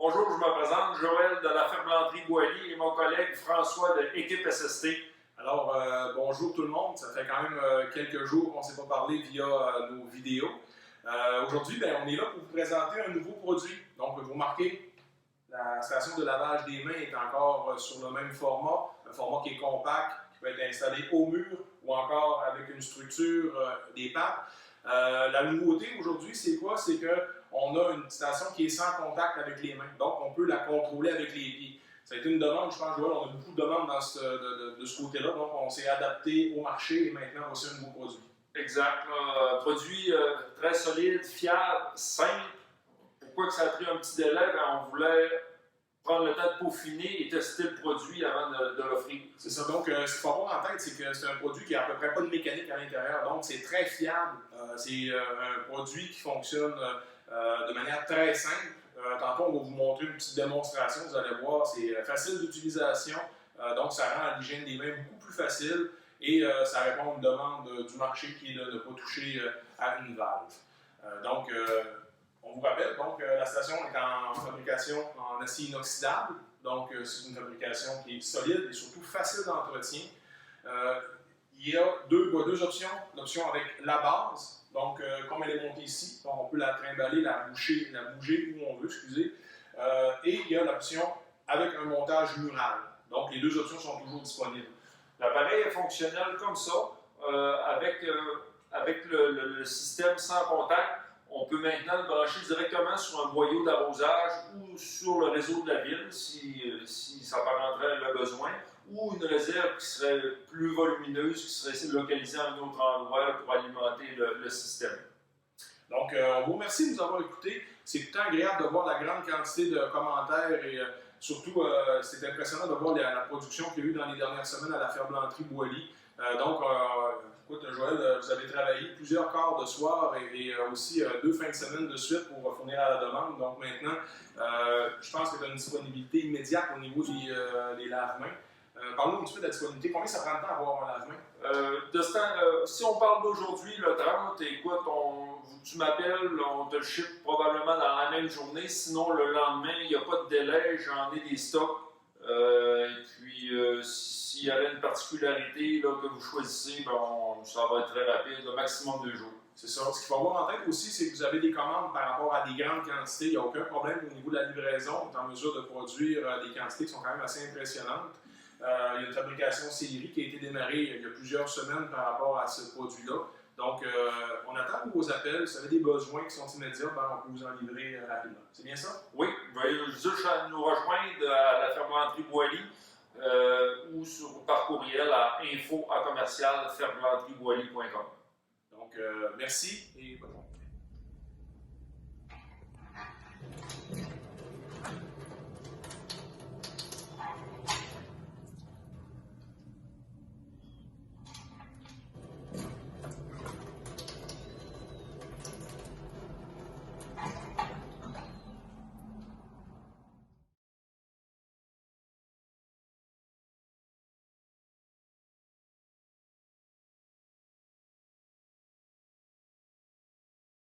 Bonjour, je me présente, Joël de la Ferblanterie Boily et mon collègue François de Équipe SST. Alors, bonjour tout le monde. Ça fait quand même quelques jours qu'on ne s'est pas parlé via nos vidéos. Aujourd'hui, on est là pour vous présenter un nouveau produit. Donc, vous remarquez, la station de lavage des mains est encore sur le même format, un format qui est compact, qui peut être installé au mur ou encore avec une structure des pattes. La nouveauté aujourd'hui, c'est quoi? C'est qu'on a une station qui est sans contact avec les mains. Donc, on peut la contrôler avec les pieds. Ça a été une demande, je pense, Joël, on a beaucoup de demandes de ce côté-là. Donc, on s'est adapté au marché et maintenant, voici un nouveau produit. Exact. Produit très solide, fiable, simple. Pourquoi que ça a pris un petit délai? On voulait prendre le temps de peaufiner et tester le produit avant de l'offrir. C'est ça. Donc, ce qu'il faut avoir en tête, c'est que c'est un produit qui n'a à peu près pas de mécanique à l'intérieur. Donc, c'est très fiable. C'est un produit qui fonctionne de manière très simple. Tantôt, on va vous montrer une petite démonstration. Vous allez voir, c'est facile d'utilisation. Donc, ça rend l'hygiène des mains beaucoup plus facile et ça répond à une demande du marché qui est de ne pas toucher à une valve. On vous rappelle, donc, la station est en fabrication en acier inoxydable. Donc, c'est une fabrication qui est solide et surtout facile d'entretien. Il y a deux options. L'option avec la base, donc comme elle est montée ici, donc on peut la trimballer, la bouger où on veut, excusez. Et il y a l'option avec un montage mural. Donc, les deux options sont toujours disponibles. L'appareil est fonctionnel comme ça, avec le système sans contact. On peut maintenant le brancher directement sur un boyau d'arrosage ou sur le réseau de la ville, si ça parenterait le besoin, ou une réserve qui serait plus volumineuse, qui serait localisée à un autre endroit pour alimenter le système. Donc, on vous remercie de nous avoir écoutés. C'est tout le temps agréable de voir la grande quantité de commentaires et surtout, c'est impressionnant de voir la production qu'il y a eu dans les dernières semaines à la Ferblanterie Boily. Écoute, Joël, vous avez travaillé plusieurs quarts de soir et aussi 2 fins de semaine de suite pour fournir à la demande. Donc maintenant, je pense que tu as une disponibilité immédiate au niveau des lave-mains. Parlons un petit peu de la disponibilité. Combien ça prend de temps à avoir un lave-main? Si on parle d'aujourd'hui, le 30, écoute, tu m'appelles, on te le ship probablement dans la même journée. Sinon, le lendemain, il n'y a pas de délai, j'en ai des stocks. S'il y avait une particularité là, que vous choisissez, ça va être très rapide, le maximum 2 jours. C'est ça. Ce qu'il faut avoir en tête aussi, c'est que vous avez des commandes par rapport à des grandes quantités. Il n'y a aucun problème au niveau de la livraison. On est en mesure de produire des quantités qui sont quand même assez impressionnantes. Il y a une fabrication série qui a été démarrée il y a plusieurs semaines par rapport à ce produit-là. Donc, on attend vos appels. Si vous avez des besoins qui sont immédiats, on peut vous en livrer rapidement. C'est bien ça? Oui, veuillez juste nous rejoindre à la Ferblanterie Boily ou par courriel à info@ferblanterieboily.com. Donc, merci et bonne journée.